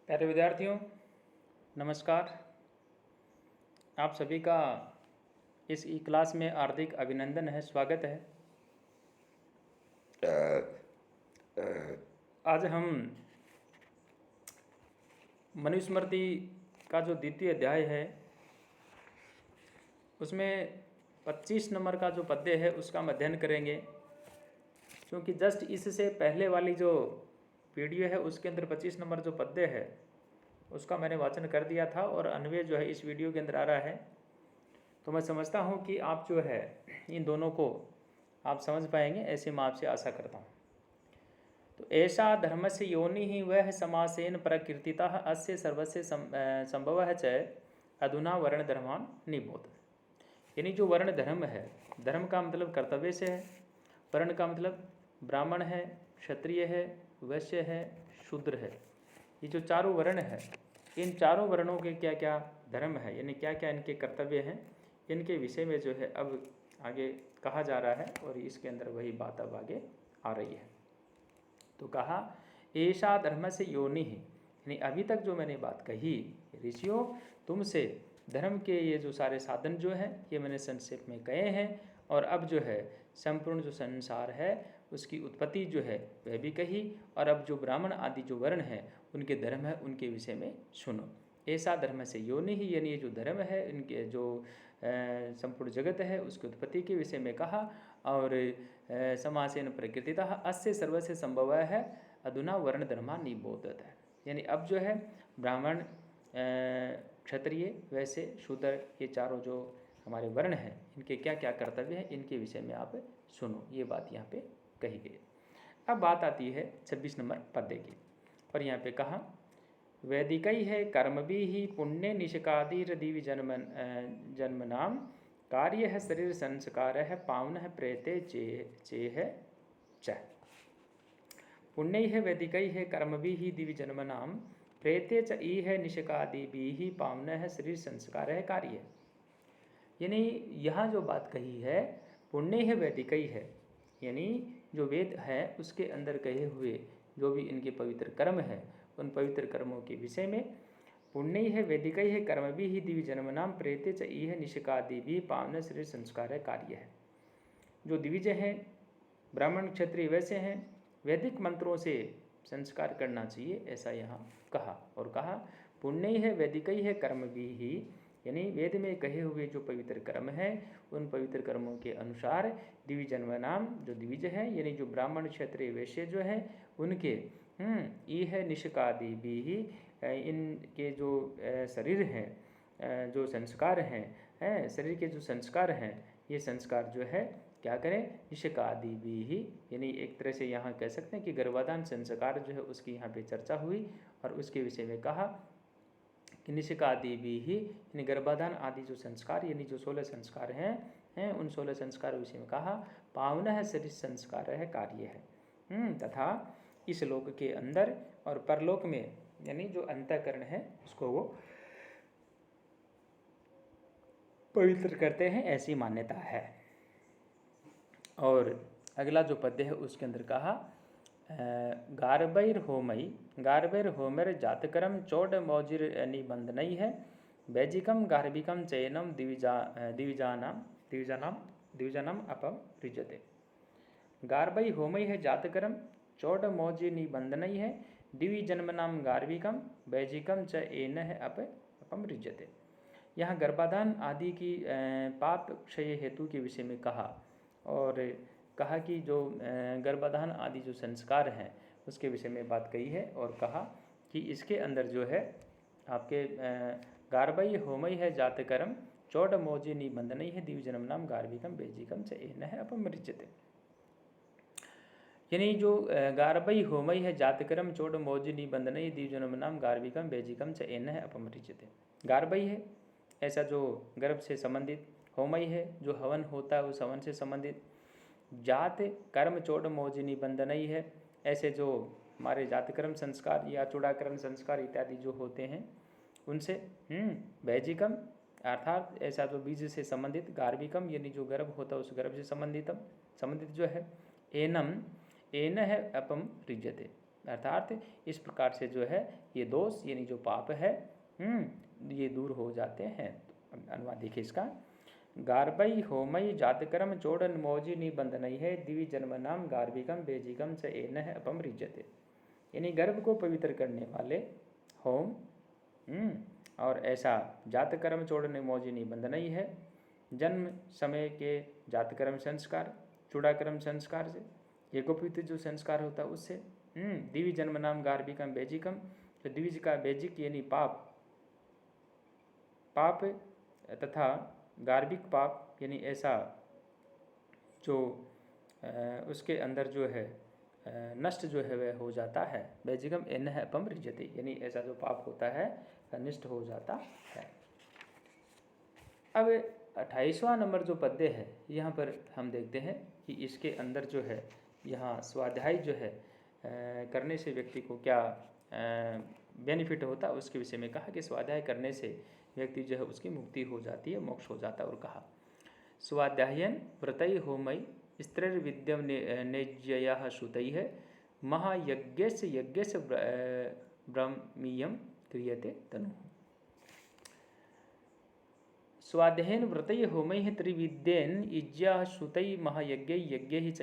प्यारे विद्यार्थियों, नमस्कार। आप सभी का इस ई क्लास में हार्दिक अभिनंदन है, स्वागत है। आज हम मनुस्मृति का जो द्वितीय अध्याय है उसमें 25 नंबर का जो पद्य है उसका हम अध्ययन करेंगे, क्योंकि जस्ट इससे पहले वाली जो वीडियो है उसके अंदर 25 नंबर जो पद्य है उसका मैंने वाचन कर दिया था और अन्वय जो है इस वीडियो के अंदर आ रहा है। तो मैं समझता हूँ कि आप जो है इन दोनों को आप समझ पाएंगे, ऐसे मैं आपसे आशा करता हूँ। तो ऐसा धर्म से योनि ही वह समासेन प्रकृतितः अस्य सर्वस्य संभव च अधुना वर्ण धर्मान निबोध। यानी जो वर्ण धर्म है, धर्म का मतलब कर्तव्य से है, वर्ण का मतलब ब्राह्मण है, क्षत्रिय है, वैश्य है, शूद्र है। ये जो चारों वर्ण है, इन चारों वर्णों के क्या क्या धर्म है, यानी क्या क्या इनके कर्तव्य हैं, इनके विषय में जो है अब आगे कहा जा रहा है और इसके अंदर वही बात अब आगे आ रही है। तो कहा ऐसा धर्म से योनि है, यानी अभी तक जो मैंने बात कही ऋषियों, तुमसे धर्म के ये जो सारे साधन जो हैं ये मैंने संक्षेप में कहे हैं, और अब जो है संपूर्ण जो संसार है उसकी उत्पत्ति जो है वह भी कही, और अब जो ब्राह्मण आदि जो वर्ण हैं उनके धर्म है उनके विषय में सुनो। ऐसा धर्म से योनि ही, यानी ये जो धर्म है इनके जो संपूर्ण जगत है उसकी उत्पत्ति के विषय में कहा, और समासेन प्रकृतितः अस्य सर्वस्य संभव है अधुना वर्ण धर्मा निबोधत है। यानी अब जो है ब्राह्मण, क्षत्रिय, वैश्य, शूद्र, ये चारों जो हमारे वर्ण हैं इनके क्या क्या कर्तव्य हैं इनके विषय में आप सुनो, ये बात यहाँ पे कही गई। अब बात आती है 26 नंबर पद्य की, और यहाँ पे कहा वैदिकई है कर्म भी ही पुण्य निष्कादिर दिव्य जन्म नाम कार्य है शरीर संस्कार है पावन है प्रेते चे है च। पुण्य है वैदिकई है कर्म भी ही दिव्य जन्म नाम प्रेते च ई है निष्कादि भी ही पावन है शरीर संस्कार है कार्य। यानी यहाँ जो बात कही है पुण्य है वैदिकई है, यानी जो वेद है उसके अंदर कहे हुए जो भी इनके पवित्र कर्म है उन पवित्र कर्मों के विषय में पुण्य है वैदिकई है कर्म भी ही दिव्य जन्म नाम प्रेते च ई है निष्कादि भी पावन शरीर संस्कार है कार्य है। जो दिविजय हैं, ब्राह्मण क्षत्रिय वैसे हैं, वैदिक मंत्रों से संस्कार करना चाहिए, ऐसा यहाँ कहा। और कहा पुण्य है वैदिकई है कर्म भी ही, यानी वेद में कहे हुए जो पवित्र कर्म है उन पवित्र कर्मों के अनुसार दिव्य जन्म नाम जो दिविज है, यानी जो ब्राह्मण क्षत्रिय वैश्य जो है उनके ई है निष्कादि भी ही, इनके जो शरीर हैं, जो संस्कार हैं, शरीर के जो संस्कार हैं, ये संस्कार जो है क्या करें निष्कादि भी ही, यानी एक तरह से यहाँ कह सकते हैं कि गर्भाधान संस्कार जो है उसकी यहाँ पे चर्चा हुई, और उसके विषय में कहा कि निष्कादि भी ही, यानी गर्भाधान आदि जो संस्कार, यानी जो 16 संस्कार हैं उन 16 संस्कार विषय में कहा पावन है शरीर संस्कार है कार्य है, तथा इस लोक के अंदर और परलोक में यानी जो अंतःकरण है उसको वो पवित्र करते हैं, ऐसी मान्यता है। और अगला जो पद्य है उसके अंदर कहा गार्भैर होमैर जातकरम चोट मौजिर निबंधनई है वैजिकम गार्भिकम चयनम दिविजानाम अपम रिजते। गार्भई होमई है जातकरम चोट मौजि निबंधनई है दिव्य जन्म नाम गार्भिकम वैजिकम च एन है अपम रिजते। यहाँ गर्भाधान आदि की पाप क्षय हेतु के विषय में कहा, और कहा कि जो गर्भाधान आदि जो संस्कार हैं उसके विषय में बात कही है, और कहा कि इसके अंदर जो है आपके गार्भई होमई है जातकरम चोट मौजी निबंधनई है दिव्य जन्म नाम गार्भिकम वैजिकम च एन है अपमृज्यते। यानी जो गार्भई होमई है जातकरम चोट मौजी निबंधनई दिव्य जन्म नाम गार्भिकम वैजिकम च एन है अपमृज्यते। गार्भई है ऐसा जो गर्भ से संबंधित, होमई है जो हवन होता है उस हवन से संबंधित, जात कर्म चोट मौज निबंधनई है ऐसे जो हमारे जातकर्म संस्कार या चूड़ाकरण संस्कार इत्यादि जो होते हैं उनसे, वैजिकम अर्थात ऐसा जो बीज से संबंधित, गार्भिकम यानी जो गर्भ होता है उस गर्भ से संबंधित जो है, एनम एन है अपम रिजते, अर्थात इस प्रकार से जो है ये दोष यानी जो पाप है ये दूर हो जाते हैं। अनुवाद देखिए इसका। गार्भई होमई जातकर्म चोड़न मोजी निबंधनई है दिवि जन्म नाम गार्भिकम बेजिकम च एन अपम रिजते। यानी गर्भ को पवित्र करने वाले होम और ऐसा जातकर्म चोड़न मोजी निबंधनई है, जन्म समय के जातकर्म संस्कार चूड़ाकर्म संस्कार से, ये गोपवित्र जो संस्कार होता है उससे, दिव्य जन्म नाम गार्भिकम बेजिकम, तो दिव्य का बेजिक यानी पाप तथा गार्भिक पाप यानी ऐसा जो उसके अंदर जो है नष्ट जो है वह हो जाता है। बेजिकम एन है अपम रिजते, यानी ऐसा जो पाप होता है नष्ट हो जाता है। अब 28वां नंबर जो पद्य है यहाँ पर हम देखते हैं कि इसके अंदर जो है यहाँ स्वाध्याय जो है करने से व्यक्ति को क्या बेनिफिट होता है उसके विषय में कहा कि स्वाध्याय करने से व्यक्ति जो है उसकी मुक्ति हो जाती है, मोक्ष हो जाता है। और कहा स्वाध्यायन व्रतई होमई स्त्रीर्विद्यम नेज्यया श्रुतई है महायज्ञस्य यज्ञस्य ब्रह्मीयम क्रियते तनु। स्वाध्यायन व्रतई होमई त्रिविद्येन इज्या श्रुतई महायज्ञ यज्ञ च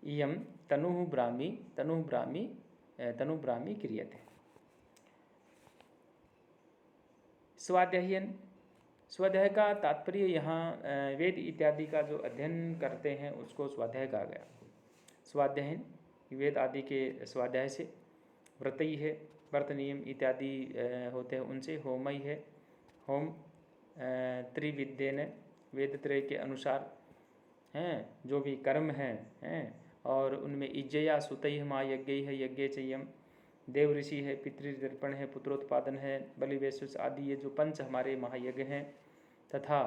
इयम तनुः ब्राह्मी क्रियते। स्वाध्यायन, स्वाध्याय का तात्पर्य यहाँ वेद इत्यादि का जो अध्ययन करते हैं उसको स्वाध्याय कहा गया। स्वाध्यायन वेद आदि के स्वाध्याय से, व्रतई है व्रत नियम इत्यादि होते हैं उनसे, होमई है होम त्रिविद्येन वेद त्रय के अनुसार हैं जो भी कर्म हैं और उनमें इज्जया सुतई माँ यज्ञ है यज्ञ चयम, देव ऋषि है, पितृतर्पण है, पुत्रोत्पादन है, बलि वैश्वस आदि ये जो पंच हमारे महायज्ञ हैं, तथा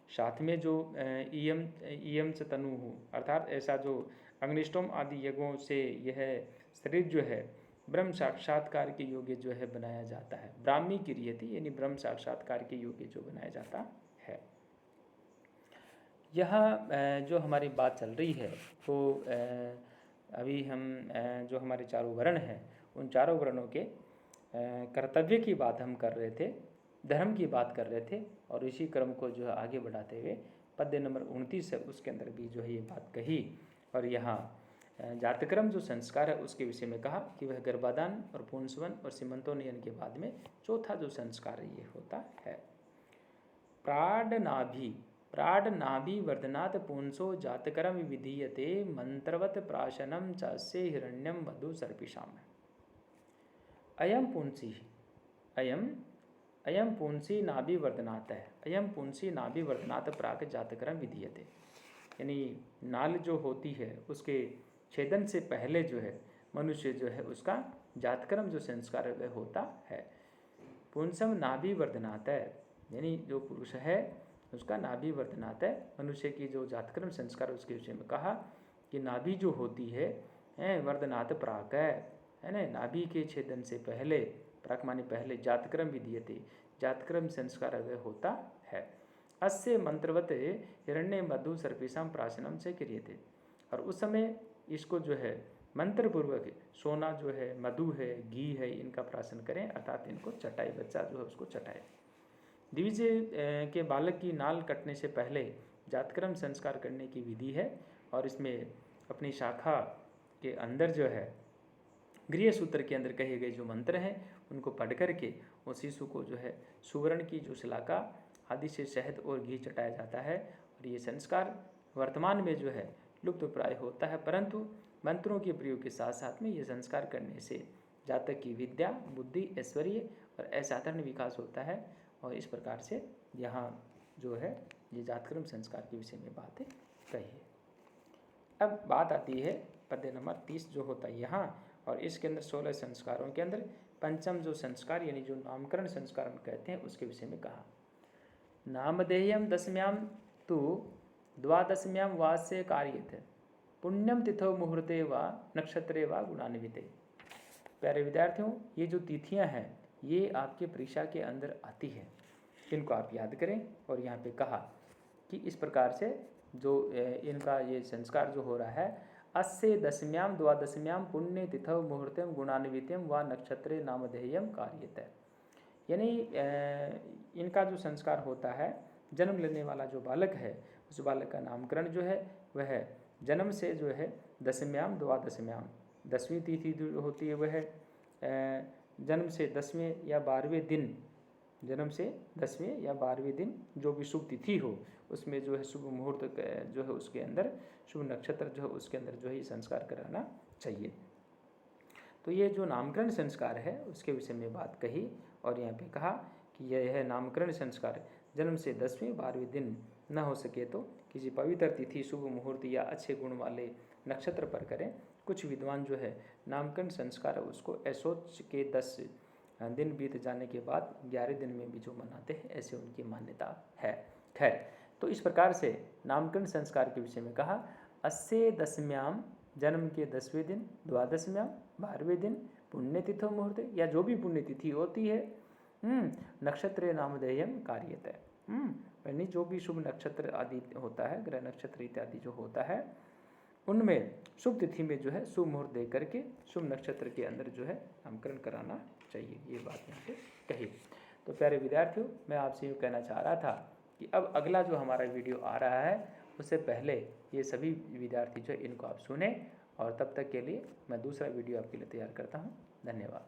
साथ में जो इयम च तनु अर्थात ऐसा जो अग्निष्टोम आदि यज्ञों से यह शरीर जो है ब्रह्म साक्षात्कार के योग्य जो है बनाया जाता है। ब्राह्मी क्रियति यानी ब्रह्म साक्षात्कार के योग्य जो बनाया जाता है। यहाँ जो हमारी बात चल रही है वो अभी हम जो हमारे चारों वर्ण हैं उन चारों वर्णों के कर्तव्य की बात हम कर रहे थे, धर्म की बात कर रहे थे, और इसी क्रम को जो है आगे बढ़ाते हुए पद्य नंबर 29 है उसके अंदर भी जो है ये बात कही। और यहाँ जातक्रम जो संस्कार है उसके विषय में कहा कि वह गर्भाधान और पुंसवन और सीमंतोन्नयन के बाद में चौथा जो संस्कार है ये होता है। प्राड नाभि वर्धनात् पुंसो जातकर्म विधीयते मंत्रवत प्राशनम चास्य हिरण्यम वधु सर्पिषाम। अयम पुंसी नाभि वर्धनात् है, अयम पुंसी नाभि वर्धनात् प्राक जातकर्म विधीयते, यानी नाल जो होती है उसके छेदन से पहले जो है मनुष्य जो है उसका जातकर्म जो संस्कार है वह होता है। पुंसम नाभि वर्धनात् है, यानी जो पुरुष है उसका नाभि वर्धनात् है, मनुष्य की जो जातकर्म संस्कार उसके विषय में कहा कि नाभि जो होती है वर्धनात् प्राक है ना, नाभि के छेदन से पहले, प्राक माने पहले, जातकर्म विधीयते जातकर्म संस्कार वह होता है। अस्य मंत्रवत हिरण्य मधु सर्पिषाम प्राशनम से क्रियते, और उस समय इसको जो है मंत्र पूर्वक सोना जो है, मधु है, घी है, इनका प्राशन करें, अर्थात इनको चटाए, बच्चा जो है उसको चटाए। द्विज के बालक की नाल कटने से पहले जातकर्म संस्कार करने की विधि है, और इसमें अपनी शाखा के अंदर जो है गृह सूत्र के अंदर कहे गए जो मंत्र हैं उनको पढ़ करके उस शिशु को जो है सुवर्ण की जो शिलाका आदि से शहद और घी चटाया जाता है। और ये संस्कार वर्तमान में जो है लुप्त प्राय होता है, परंतु मंत्रों के प्रयोग के साथ साथ में ये संस्कार करने से जातक की विद्या, बुद्धि, ऐश्वर्य और असाधारण विकास होता है। और इस प्रकार से यहाँ जो है ये जातकर्म संस्कार के विषय में बातें कही है। अब बात आती है पद्य नंबर 30 जो होता है यहाँ, और इसके अंदर 16 संस्कारों के अंदर पंचम जो संस्कार यानी जो नामकरण संस्कार हम कहते हैं उसके विषय में कहा। नामधेयम दशम्याम तु द्वादशम्याम वास्य कार्यते पुण्यम तिथो मुहूर्ते व नक्षत्रे व गुणान्विते। प्यारे विद्यार्थियों, ये जो तिथियां हैं ये आपके परीक्षा के अंदर आती है, इनको आप याद करें। और यहाँ पे कहा कि इस प्रकार से जो इनका ये संस्कार जो हो रहा है अस्य दशम्यां द्वादशम्यां पुण्यतिथौ मुहूर्तं गुणान्वितं व नक्षत्रे नामधेयम कार्यते। यानी इनका जो संस्कार होता है, जन्म लेने वाला जो बालक है उस बालक का नामकरण जो है वह जन्म से जो है दशम्याम द्वादशम्याम, 10वीं तिथि जो होती है वह जन्म से 10वें या 12वें दिन, जन्म से 10वें या 12वें दिन जो भी शुभ तिथि हो उसमें जो है शुभ मुहूर्त जो है उसके अंदर शुभ नक्षत्र जो है उसके अंदर जो है ये संस्कार कराना चाहिए। तो ये जो नामकरण संस्कार है उसके विषय में बात कही और यहाँ पे कहा कि यह है नामकरण संस्कार जन्म से 10वें 12वें दिन न हो सके तो किसी पवित्र तिथि शुभ मुहूर्त या अच्छे गुण वाले नक्षत्र पर करें। कुछ विद्वान जो है नामकरण संस्कार उसको ऐशोच के 10 दिन बीत जाने के बाद 11 दिन में भी जो मनाते हैं, ऐसे उनकी मान्यता है। खैर, तो इस प्रकार से नामकरण संस्कार के विषय में कहा अस्य दशम्याम, जन्म के 10वें दिन, द्वादशम्याम 12वें दिन, पुण्यतिथि मुहूर्त या जो भी पुण्यतिथि होती है, नक्षत्र नामधेयम कार्यते, यानी जो भी शुभ नक्षत्र आदि होता है, ग्रह नक्षत्र इत्यादि जो होता है उनमें शुभ तिथि में जो है शुभ मुहूर्त दे करके शुभ नक्षत्र के अंदर जो है नामकरण कराना चाहिए। ये बात यहाँ पे कही। तो प्यारे विद्यार्थियों, मैं आपसे यूँ कहना चाह रहा था कि अब अगला जो हमारा वीडियो आ रहा है उससे पहले ये सभी विद्यार्थी जो इनको आप सुने, और तब तक के लिए मैं दूसरा वीडियो आपके लिए तैयार करता हूँ। धन्यवाद।